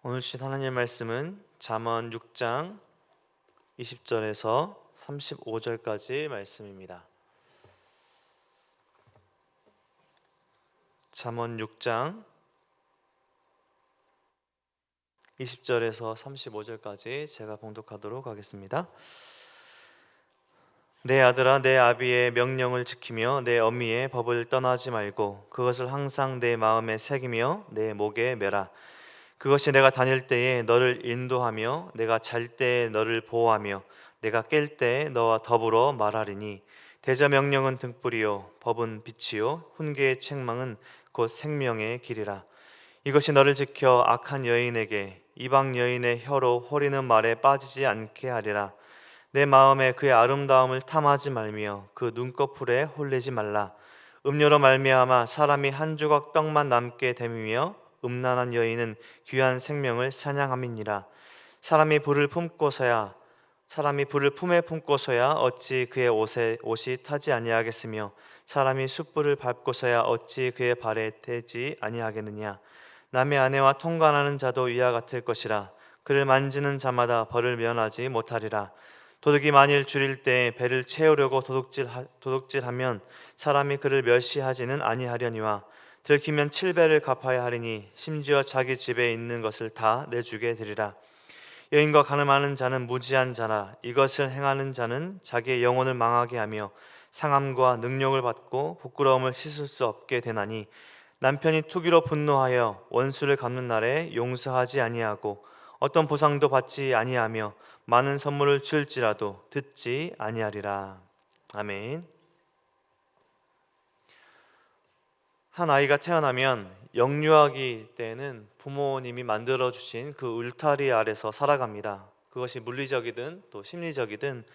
오늘 주신 하나님의 말씀은 잠언 6장 20절에서 35절까지 말씀입니다. 잠언 6장 20절에서 35절까지 제가 봉독하도록 하겠습니다. 내 아들아, 내 아비의 명령을 지키며 내 어미의 법을 떠나지 말고 그것을 항상 내 마음에 새기며 내 목에 매라. 그것이 내가 다닐 때에 너를 인도하며 내가 잘 때에 너를 보호하며 내가 깰 때에 너와 더불어 말하리니. 대저 명령은 등불이요 법은 빛이요 훈계의 책망은 곧 생명의 길이라. 이것이 너를 지켜 악한 여인에게 이방 여인의 혀로 호리는 말에 빠지지 않게 하리라. 내 마음에 그의 아름다움을 탐하지 말며 그 눈꺼풀에 홀리지 말라. 음료로 말미암아 사람이 한 조각 떡만 남게 됨이며 음란한 여인은 귀한 생명을 사냥함이니라. 사람이 불을 품고서야 사람이 불을 품에 품고서야 어찌 그의 옷이 타지 아니하겠으며 사람이 숯불을 밟고서야 어찌 그의 발에 대지 아니하겠느냐. 남의 아내와 통관하는 자도 이와 같을 것이라. 그를 만지는 자마다 벌을 면하지 못하리라. 도둑이 만일 줄일 때 배를 채우려고 도둑질하면 사람이 그를 멸시하지는 아니하려니와 들키면 7배를 갚아야 하리니 심지어 자기 집에 있는 것을 다 내주게 되리라. 여인과 가늠하는 자는 무지한 자라. 이것을 행하는 자는 자기의 영혼을 망하게 하며 상함과 능욕을 받고 부끄러움을 씻을 수 없게 되나니. 남편이 투기로 분노하여 원수를 갚는 날에 용서하지 아니하고 어떤 보상도 받지 아니하며 많은 선물을 줄지라도 듣지 아니하리라. 아멘. 한 아이가 태어나면 영유아기 때는 부모님이 만들어 주신 그 울타리 아래서 살아갑니다. 그것이 물리적이든 또 심리적이든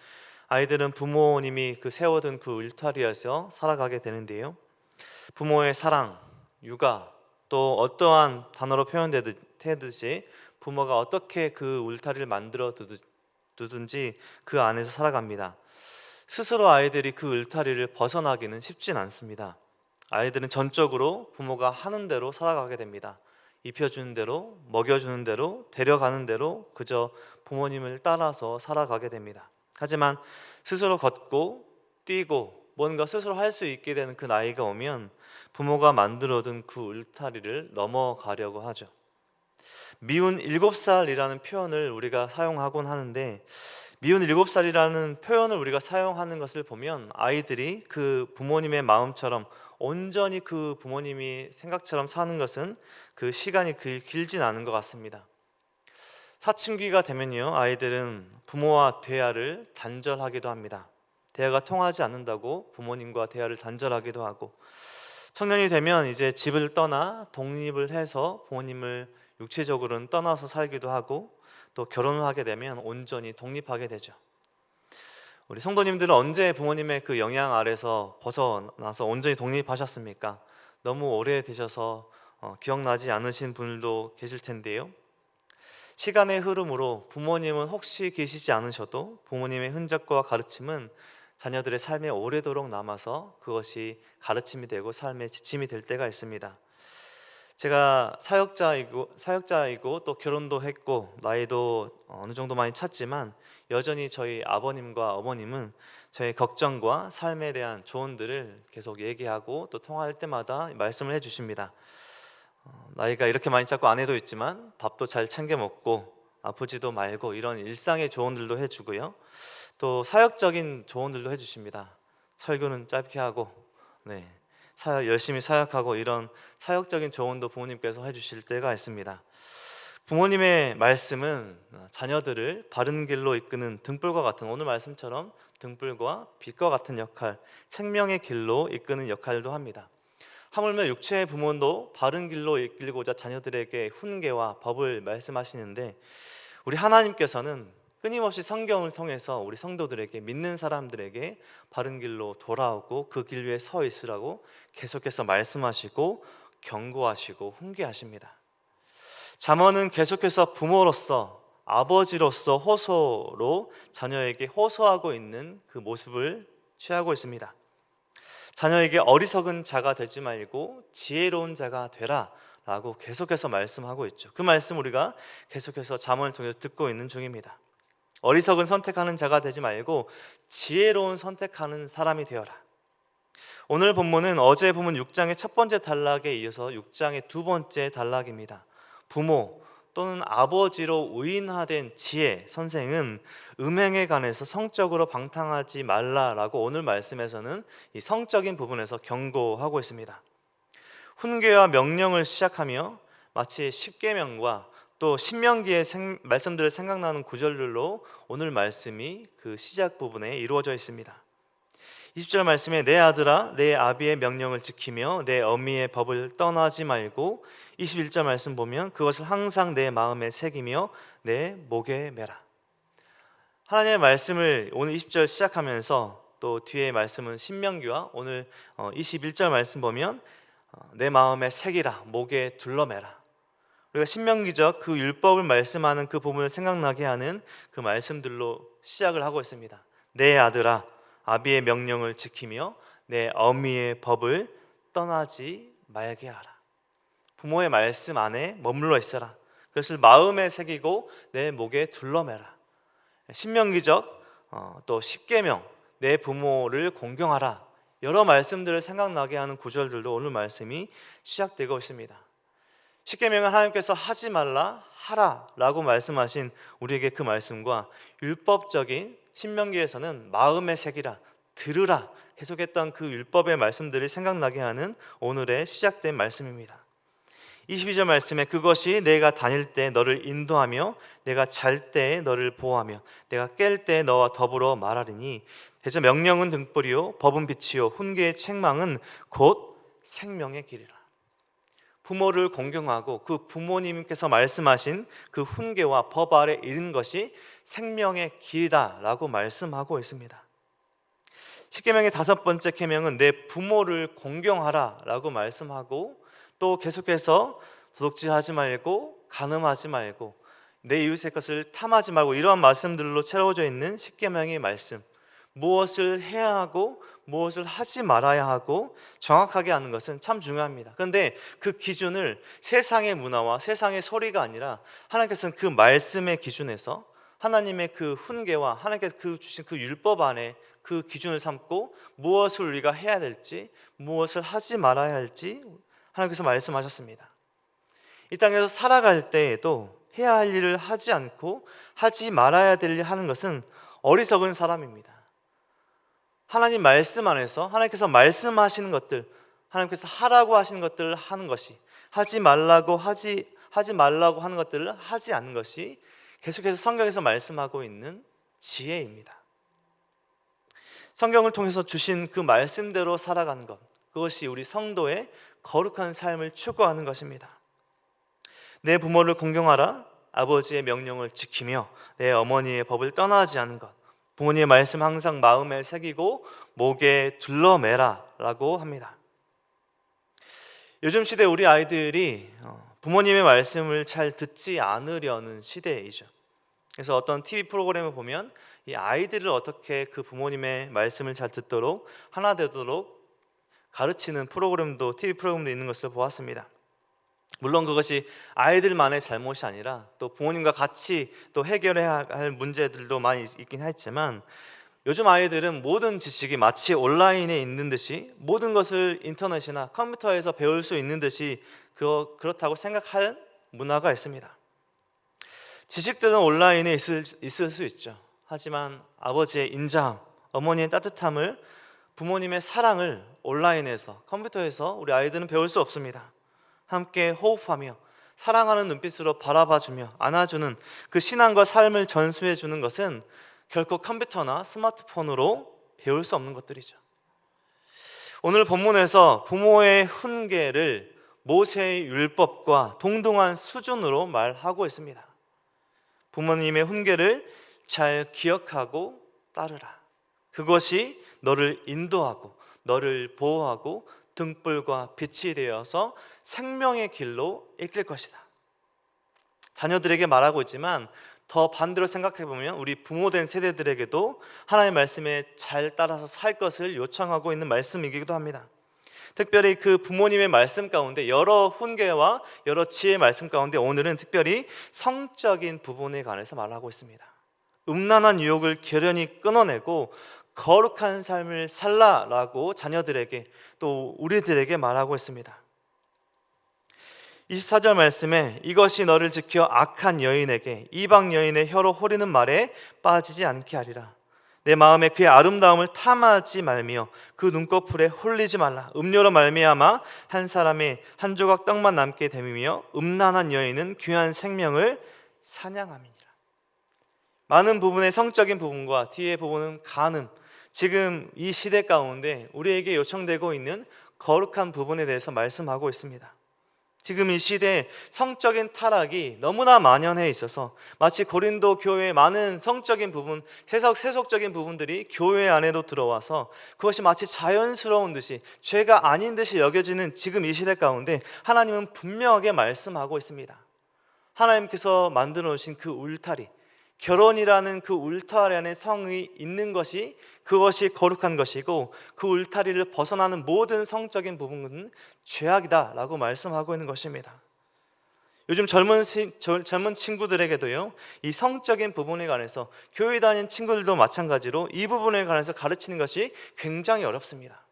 아이들은 부모님이 세워둔 그 울타리에서 살아가게 되는데요. 부모의 사랑, 육아, 또 어떠한 단어로 표현되듯이 부모가 어떻게 그 울타리를 만들어 두든지 그 안에서 살아갑니다. 스스로 아이들이 그 울타리를 벗어나기는 쉽진 않습니다. 아이들은 전적으로 부모가 하는 대로 살아가게 됩니다. 입혀주는 대로, 먹여주는 대로, 데려가는 대로 그저 부모님을 따라서 살아가게 됩니다. 하지만 스스로 걷고 뛰고 뭔가 스스로 할 수 있게 되는 그 나이가 오면 부모가 만들어둔 그 울타리를 넘어가려고 하죠. 미운 7살이라는 표현을 우리가 사용하곤 하는데, 미운 7살이라는 표현을 우리가 사용하는 것을 보면 아이들이 그 부모님의 마음처럼 온전히 그 부모님이 생각처럼 사는 것은 그 시간이 길진 않은 것 같습니다. 사춘기가 되면요, 아이들은 부모와 대화를 단절하기도 합니다. 대화가 통하지 않는다고 부모님과 대화를 단절하기도 하고, 청년이 되면 이제 집을 떠나 독립을 해서 부모님을 육체적으로는 떠나서 살기도 하고, 또 결혼을 하게 되면 온전히 독립하게 되죠. 우리 성도님들은 언제 부모님의 그 영향 아래서 벗어나서 온전히 독립하셨습니까? 너무 오래되셔서 기억나지 않으신 분들도 계실 텐데요. 시간의 흐름으로 부모님은 혹시 계시지 않으셔도 부모님의 흔적과 가르침은 자녀들의 삶에 오래도록 남아서 그것이 가르침이 되고 삶의 지침이 될 때가 있습니다. 제가 사역자이고 또 결혼도 했고 나이도 어느 정도 많이 찼지만 여전히 저희 아버님과 어머님은 저의 걱정과 삶에 대한 조언들을 계속 얘기하고 또 통화할 때마다 말씀을 해주십니다. 나이가 이렇게 많이 찼고 아내도 있지만 밥도 잘 챙겨 먹고 아프지도 말고, 이런 일상의 조언들도 해주고요. 또 사역적인 조언들도 해주십니다. 설교는 짧게 하고, 열심히 사역하고, 이런 사역적인 조언도 부모님께서 해주실 때가 있습니다. 부모님의 말씀은 자녀들을 바른 길로 이끄는 등불과 같은, 오늘 말씀처럼 등불과 빛과 같은 역할, 생명의 길로 이끄는 역할도 합니다. 하물며 육체의 부모도 바른 길로 이끌고자 자녀들에게 훈계와 법을 말씀하시는데, 우리 하나님께서는 끊임없이 성경을 통해서 우리 성도들에게, 믿는 사람들에게 바른 길로 돌아오고 그 길 위에 서 있으라고 계속해서 말씀하시고 경고하시고 훈계하십니다. 잠언은 계속해서 부모로서, 아버지로서 호소로 자녀에게 호소하고 있는 그 모습을 취하고 있습니다. 자녀에게 어리석은 자가 되지 말고 지혜로운 자가 되라 라고 계속해서 말씀하고 있죠. 그 말씀 우리가 계속해서 잠언을 통해서 듣고 있는 중입니다. 어리석은 선택하는 자가 되지 말고 지혜로운 선택하는 사람이 되어라. 오늘 본문은 어제 본문 6장의 첫 번째 단락에 이어서 6장의 두 번째 단락입니다. 부모 또는 아버지로 의인화된 지혜 선생은 음행에 관해서 성적으로 방탕하지 말라라고 오늘 말씀에서는 이 성적인 부분에서 경고하고 있습니다. 훈계와 명령을 시작하며 마치 십계명과 또 신명기의 말씀들을 생각나는 구절들로 오늘 말씀이 그 시작 부분에 이루어져 있습니다. 20절 말씀에 내 아들아 내 아비의 명령을 지키며 내 어미의 법을 떠나지 말고, 21절 말씀 보면 그것을 항상 내 마음에 새기며 내 목에 매라. 하나님의 말씀을 오늘 20절 시작하면서 또 뒤에 말씀은 신명기와 오늘 21절 말씀 보면 내 마음에 새기라, 목에 둘러매라. 우리가 신명기적 그 율법을 말씀하는 그 부분을 생각나게 하는 그 말씀들로 시작을 하고 있습니다. 내 아들아 아비의 명령을 지키며 내 어미의 법을 떠나지 말게 하라. 부모의 말씀 안에 머물러 있어라. 그것을 마음에 새기고 내 목에 둘러매라. 신명기적 또 십계명 내 부모를 공경하라. 여러 말씀들을 생각나게 하는 구절들도 오늘 말씀이 시작되고 있습니다. 십계명은 하나님께서 하지 말라 하라 라고 말씀하신 우리에게 그 말씀과 율법적인 신명기에서는 마음에 새기라, 들으라 계속했던 그 율법의 말씀들이 생각나게 하는 오늘의 시작된 말씀입니다. 22절 말씀에 그것이 내가 다닐 때 너를 인도하며 내가 잘 때 너를 보호하며 내가 깰 때 너와 더불어 말하리니 대저 명령은 등불이요 법은 빛이요 훈계의 책망은 곧 생명의 길이라. 부모를 공경하고 그 부모님께서 말씀하신 그 훈계와 법 아래 이른 것이 생명의 길이다라고 말씀하고 있습니다. 십계명의 다섯 번째 계명은 내 부모를 공경하라라고 말씀하고 또 계속해서 도둑질하지 말고 간음하지 말고 내 이웃의 것을 탐하지 말고 이러한 말씀들로 채워져 있는 십계명의 말씀, 무엇을 해야 하고 무엇을 하지 말아야 하고 정확하게 하는 것은 참 중요합니다. 그런데 그 기준을 세상의 문화와 세상의 소리가 아니라 하나님께서는 그 말씀의 기준에서 하나님의 그 훈계와 하나님께서 그 주신 그 율법 안에 그 기준을 삼고 무엇을 우리가 해야 될지 무엇을 하지 말아야 할지 하나님께서 말씀하셨습니다. 이 땅에서 살아갈 때에도 해야 할 일을 하지 않고 하지 말아야 될 일 하는 것은 어리석은 사람입니다. 하나님 말씀 안에서 하나님께서 말씀하시는 것들, 하나님께서 하라고 하시는 것들을 하는 것이, 하지 말라고 하는 것들을 하지 않는 것이 계속해서 성경에서 말씀하고 있는 지혜입니다. 성경을 통해서 주신 그 말씀대로 살아가는 것, 그것이 우리 성도의 거룩한 삶을 추구하는 것입니다. 내 부모를 공경하라, 아버지의 명령을 지키며 내 어머니의 법을 떠나지 않은 것, 부모님의 말씀 항상 마음에 새기고 목에 둘러매라 라고 합니다. 요즘 시대 우리 아이들이 부모님의 말씀을 잘 듣지 않으려는 시대이죠. 그래서 어떤 TV 프로그램을 보면 이 아이들을 어떻게 그 부모님의 말씀을 잘 듣도록 하나 되도록 가르치는 프로그램도 TV 프로그램도 있는 것을 보았습니다. 물론 그것이 아이들만의 잘못이 아니라 또 부모님과 같이 또 해결해야 할 문제들도 많이 있긴 했지만 요즘 아이들은 모든 지식이 마치 온라인에 있는 듯이 모든 것을 인터넷이나 컴퓨터에서 배울 수 있는 듯이 그렇다고 생각할 문화가 있습니다. 지식들은 온라인에 있을 수 있죠. 하지만 아버지의 인자함, 어머니의 따뜻함을, 부모님의 사랑을 온라인에서 컴퓨터에서 우리 아이들은 배울 수 없습니다. 함께 호흡하며 사랑하는 눈빛으로 바라봐주며 안아주는 그 신앙과 삶을 전수해주는 것은 결코 컴퓨터나 스마트폰으로 배울 수 없는 것들이죠. 오늘 본문에서 부모의 훈계를 모세의 율법과 동등한 수준으로 말하고 있습니다. 부모님의 훈계를 잘 기억하고 따르라. 그것이 너를 인도하고 너를 보호하고 등불과 빛이 되어서 생명의 길로 이끌 것이다. 자녀들에게 말하고 있지만 더 반대로 생각해 보면 우리 부모된 세대들에게도 하나님의 말씀에 잘 따라서 살 것을 요청하고 있는 말씀이기도 합니다. 특별히 그 부모님의 말씀 가운데 여러 훈계와 여러 지혜의 말씀 가운데 오늘은 특별히 성적인 부분에 관해서 말하고 있습니다. 음란한 유혹을 결연히 끊어내고 거룩한 삶을 살라라고 자녀들에게 또 우리들에게 말하고 있습니다. 24절 말씀에 이것이 너를 지켜 악한 여인에게 이방 여인의 혀로 호리는 말에 빠지지 않게 하리라. 내 마음에 그의 아름다움을 탐하지 말며 그 눈꺼풀에 홀리지 말라. 음료로 말미암아 한 사람의 한 조각 떡만 남게 됨이며 음란한 여인은 귀한 생명을 사냥함이니라. 많은 부분의 성적인 부분과 뒤의 부분은 간음, 지금 이 시대 가운데 우리에게 요청되고 있는 거룩한 부분에 대해서 말씀하고 있습니다. 지금 이 시대에 성적인 타락이 너무나 만연해 있어서 마치 고린도 교회의 많은 성적인 부분, 세속적인 부분들이 교회 안에도 들어와서 그것이 마치 자연스러운 듯이 죄가 아닌 듯이 여겨지는 지금 이 시대 가운데 하나님은 분명하게 말씀하고 있습니다. 하나님께서 만들어 놓으신 그 울타리, 결혼이라는 그 울타리 안에 성이 있는 것이 그것이 거룩한 것이고 그 울타리를 벗어나는 모든 성적인 부분은 죄악이다라고 말씀하고 있는 것입니다. 요즘 젊은 친구들에게도요, 이 성적인 부분에 관해서 교회 다니는 친구들도 마찬가지로 이 부분에 관해서 가르치는 것이 굉장히 어렵습니다.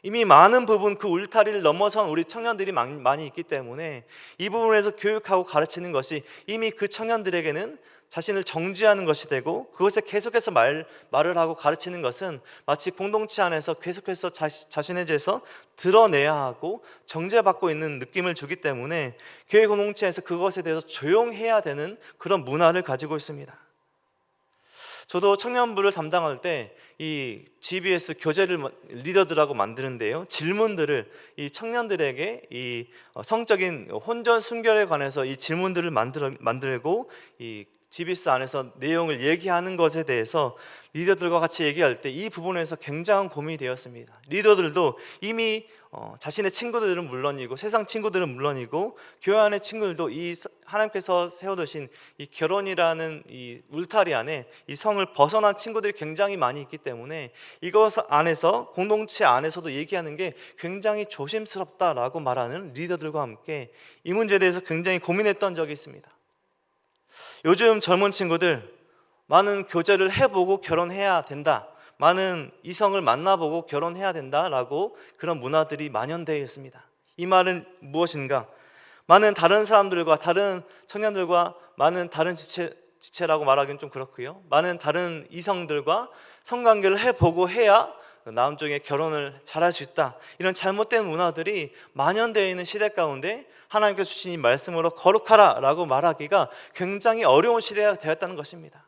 이미 많은 부분 그 울타리를 넘어선 우리 청년들이 많이 있기 때문에 이 부분에서 교육하고 가르치는 것이 이미 그 청년들에게는 자신을 정죄하는 것이 되고 그것에 계속해서 말을 하고 가르치는 것은 마치 공동체 안에서 계속해서 자신에 대해서 드러내야 하고 정죄받고 있는 느낌을 주기 때문에 교회 공동체에서 그것에 대해서 조용해야 되는 그런 문화를 가지고 있습니다. 저도 청년부를 담당할 때 이 GBS 교재를 리더들하고 만드는데요, 질문들을 이 청년들에게 이 성적인 혼전 순결에 관해서 이 질문들을 만들고 이 GBS 안에서 내용을 얘기하는 것에 대해서 리더들과 같이 얘기할 때 이 부분에서 굉장한 고민이 되었습니다. 리더들도 이미 자신의 친구들은 물론이고 세상 친구들은 물론이고 교회 안의 친구들도 이 하나님께서 세워두신 이 결혼이라는 이 울타리 안에 이 성을 벗어난 친구들이 굉장히 많이 있기 때문에 이것 안에서 공동체 안에서도 얘기하는 게 굉장히 조심스럽다라고 말하는 리더들과 함께 이 문제에 대해서 굉장히 고민했던 적이 있습니다. 요즘 젊은 친구들 많은 교제를 해보고 결혼해야 된다, 많은 이성을 만나보고 결혼해야 된다라고 그런 문화들이 만연되어 있습니다. 이 말은 무엇인가? 많은 다른 사람들과 다른 청년들과 많은 다른 지체라고 말하기는 좀 그렇고요, 많은 다른 이성들과 성관계를 해보고 해야 나중에 결혼을 잘할 수 있다, 이런 잘못된 문화들이 만연되어 있는 시대 가운데 하나님께서 주신 이 말씀으로 거룩하라 라고 말하기가 굉장히 어려운 시대가 되었다는 것입니다.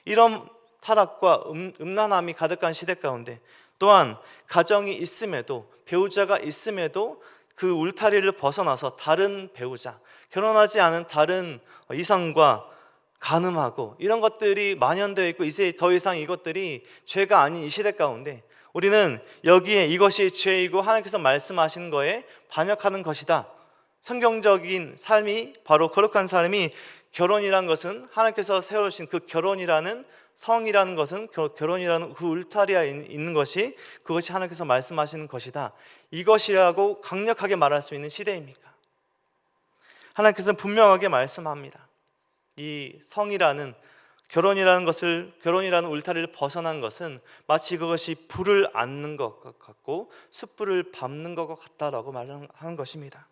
이런 타락과 음란함이 가득한 시대 가운데 또한 가정이 있음에도 배우자가 있음에도 그 울타리를 벗어나서 다른 배우자, 결혼하지 않은 다른 이성과 간음하고 이런 것들이 만연되어 있고 이제 더 이상 이것들이 죄가 아닌 이 시대 가운데 우리는 여기에 이것이 죄이고 하나님께서 말씀하신 거에 반역하는 것이다, 성경적인 삶이 바로 거룩한 삶이 결혼이라는 것은 하나님께서 세우신 그 결혼이라는 성이라는 것은 결혼이라는 그 울타리에 있는 것이 그것이 하나님께서 말씀하시는 것이다, 이것이라고 강력하게 말할 수 있는 시대입니까? 하나님께서는 분명하게 말씀합니다. 이 성이라는 결혼이라는 울타리를 벗어난 것은 마치 그것이 불을 안는 것 같고 숯불을 밟는 것 같다라고 말하는 것입니다.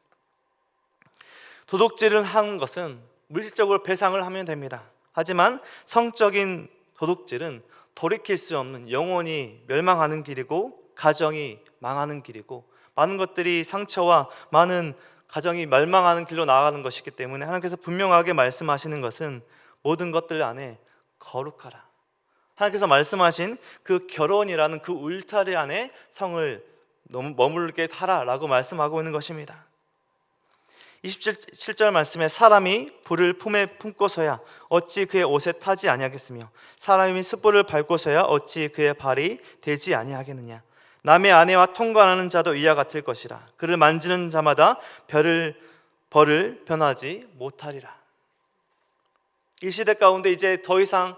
도둑질을 하는 것은 물질적으로 배상을 하면 됩니다. 하지만 성적인 도둑질은 돌이킬 수 없는 영원히 멸망하는 길이고 가정이 망하는 길이고 많은 것들이 상처와 많은 가정이 멸망하는 길로 나아가는 것이기 때문에 하나님께서 분명하게 말씀하시는 것은 모든 것들 안에 거룩하라, 하나님께서 말씀하신 그 결혼이라는 그 울타리 안에 성을 머물게 하라라고 말씀하고 있는 것입니다. 27절 말씀에 사람이 불을 품에 품고서야 어찌 그의 옷에 타지 아니하겠으며 사람이 숯불을 밟고서야 어찌 그의 발이 되지 아니하겠느냐. 남의 아내와 통관하는 자도 이와 같을 것이라. 그를 만지는 자마다 벌을 변하지 못하리라. 이 시대 가운데 이제 더 이상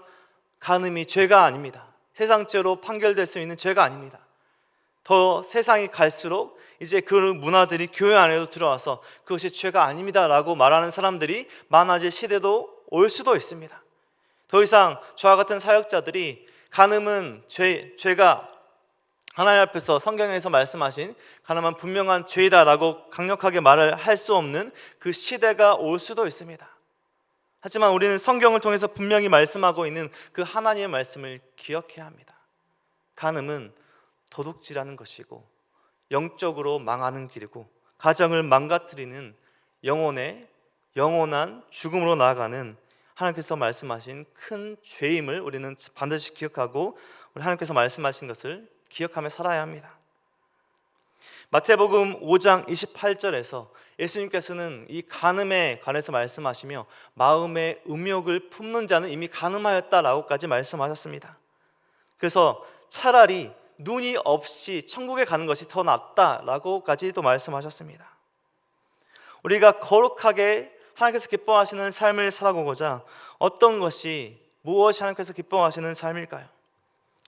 간음이 죄가 아닙니다. 세상죄로 판결될 수 있는 죄가 아닙니다. 더 세상이 갈수록 이제 그 문화들이 교회 안에도 들어와서 그것이 죄가 아닙니다 라고 말하는 사람들이 많아질 시대도 올 수도 있습니다. 더 이상 저와 같은 사역자들이 간음은 죄가 하나님 앞에서 성경에서 말씀하신 간음은 분명한 죄이다라고 강력하게 말을 할 수 없는 그 시대가 올 수도 있습니다. 하지만 우리는 성경을 통해서 분명히 말씀하고 있는 그 하나님의 말씀을 기억해야 합니다. 간음은 도둑질하는 것이고 영적으로 망하는 길이고 가정을 망가뜨리는 영원한 죽음으로 나아가는 하나님께서 말씀하신 큰 죄임을 우리는 반드시 기억하고 우리 하나님께서 말씀하신 것을 기억하며 살아야 합니다. 마태복음 5장 28절에서 예수님께서는 이 간음에 관해서 말씀하시며 마음의 음욕을 품는 자는 이미 간음하였다라고까지 말씀하셨습니다. 그래서 차라리 눈이 없이 천국에 가는 것이 더 낫다라고까지도 말씀하셨습니다. 우리가 거룩하게 하나님께서 기뻐하시는 삶을 살아가고자 무엇이 하나님께서 기뻐하시는 삶일까요?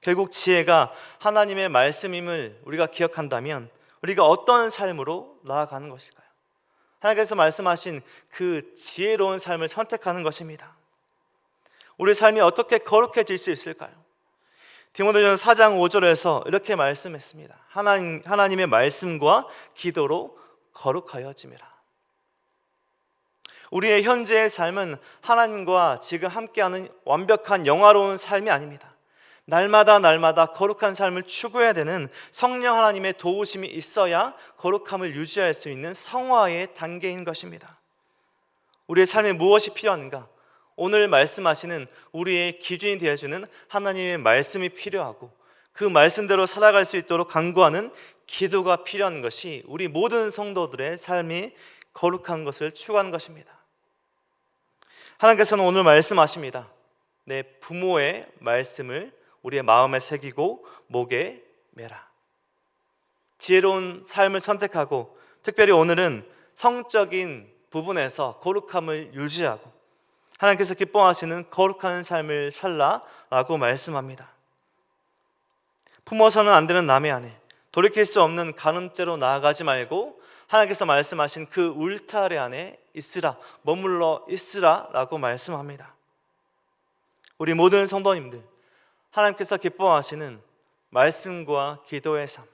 결국 지혜가 하나님의 말씀임을 우리가 기억한다면 우리가 어떤 삶으로 나아가는 것일까요? 하나님께서 말씀하신 그 지혜로운 삶을 선택하는 것입니다. 우리 삶이 어떻게 거룩해질 수 있을까요? 디모데전서 4장 5절에서 이렇게 말씀했습니다. 하나님의 말씀과 기도로 거룩하여짐이라. 우리의 현재의 삶은 하나님과 지금 함께하는 완벽한 영화로운 삶이 아닙니다. 날마다 거룩한 삶을 추구해야 되는 성령 하나님의 도우심이 있어야 거룩함을 유지할 수 있는 성화의 단계인 것입니다. 우리의 삶에 무엇이 필요한가? 오늘 말씀하시는 우리의 기준이 되어주는 하나님의 말씀이 필요하고 그 말씀대로 살아갈 수 있도록 간구하는 기도가 필요한 것이 우리 모든 성도들의 삶이 거룩한 것을 추구하는 것입니다. 하나님께서는 오늘 말씀하십니다. 내 부모의 말씀을 우리의 마음에 새기고 목에 매라. 지혜로운 삶을 선택하고 특별히 오늘은 성적인 부분에서 거룩함을 유지하고 하나님께서 기뻐하시는 거룩한 삶을 살라라고 말씀합니다. 품어서는 안 되는 남의 아내, 돌이킬 수 없는 간음죄로 나아가지 말고 하나님께서 말씀하신 그 울타리 안에 있으라, 머물러 있으라 라고 말씀합니다. 우리 모든 성도님들, 하나님께서 기뻐하시는 말씀과 기도의 삶,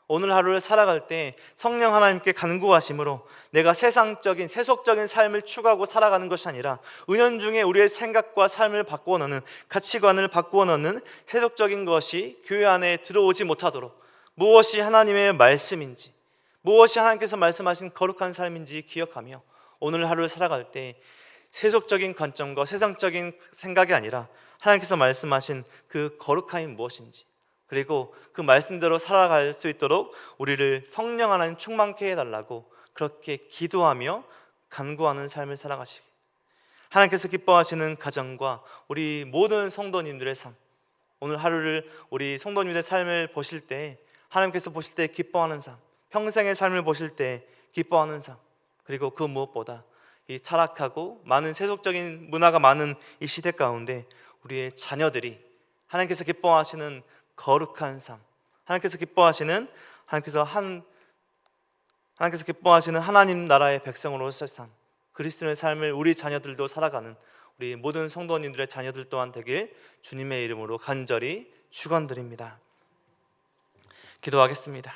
오늘 하루를 살아갈 때 성령 하나님께 간구하심으로 내가 세상적인 세속적인 삶을 추구하고 살아가는 것이 아니라 은연중에 우리의 생각과 삶을 바꾸어 넣는, 가치관을 바꾸어 넣는 세속적인 것이 교회 안에 들어오지 못하도록 무엇이 하나님의 말씀인지, 무엇이 하나님께서 말씀하신 거룩한 삶인지 기억하며 오늘 하루를 살아갈 때 세속적인 관점과 세상적인 생각이 아니라 하나님께서 말씀하신 그 거룩함이 무엇인지, 그리고 그 말씀대로 살아갈 수 있도록 우리를 성령 하나님 충만케 해달라고 그렇게 기도하며 간구하는 삶을 살아가시기, 하나님께서 기뻐하시는 가정과 우리 모든 성도님들의 삶, 오늘 하루를 우리 성도님들의 삶을 보실 때 하나님께서 보실 때 기뻐하는 삶, 평생의 삶을 보실 때 기뻐하는 삶, 그리고 그 무엇보다 이 타락하고 많은 세속적인 문화가 많은 이 시대 가운데 우리의 자녀들이 하나님께서 기뻐하시는 거룩한 삶, 하나님께서 기뻐하시는 하나님 나라의 백성으로서의 삶, 그리스도의 삶을 우리 자녀들도 살아가는 우리 모든 성도님들의 자녀들 또한 되길 주님의 이름으로 간절히 축원드립니다. 기도하겠습니다.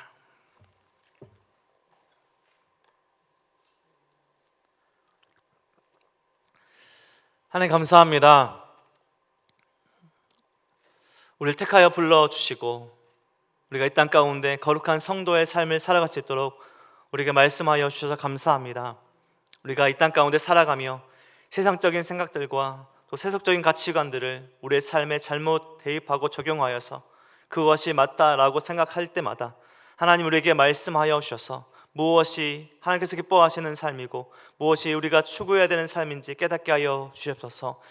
하나님 감사합니다. 우리를 택하여 불러주시고 우리가 이 땅 가운데 거룩한 성도의 삶을 살아갈 수 있도록 우리에게 말씀하여 주셔서 감사합니다. 우리가 이 땅 가운데 살아가며 세상적인 생각들과 또 세속적인 가치관들을 우리의 삶에 잘못 대입하고 적용하여서 그것이 맞다라고 생각할 때마다 하나님 우리에게 말씀하여 주셔서 무엇이 하나님께서 기뻐하시는 삶이고 무엇이 우리가 추구해야 되는 삶인지 깨닫게 하여 주옵소서.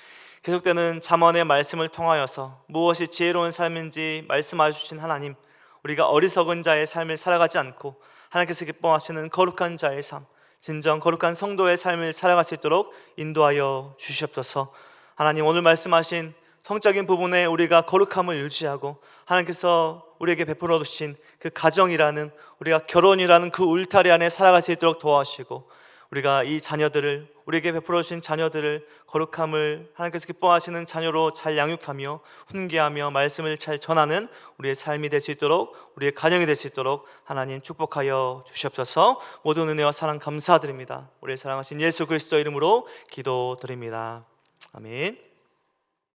계속되는 잠언의 말씀을 통하여서 무엇이 지혜로운 삶인지 말씀하여 주신 하나님, 우리가 어리석은 자의 삶을 살아가지 않고 하나님께서 기뻐하시는 거룩한 자의 삶, 진정 거룩한 성도의 삶을 살아갈 수 있도록 인도하여 주시옵소서. 하나님 오늘 말씀하신 성적인 부분에 우리가 거룩함을 유지하고 하나님께서 우리에게 베풀어 주신 그 가정이라는, 우리가 결혼이라는 그 울타리 안에 살아갈 수 있도록 도와주시고, 우리가 이 자녀들을, 우리에게 베풀어 주신 자녀들을 거룩함을 하나님께서 기뻐하시는 자녀로 잘 양육하며 훈계하며 말씀을 잘 전하는 우리의 삶이 될 수 있도록, 우리의 가정이 될 수 있도록 하나님 축복하여 주시옵소서. 모든 은혜와 사랑 감사드립니다. 우리의 사랑하신 예수 그리스도 이름으로 기도드립니다. 아멘.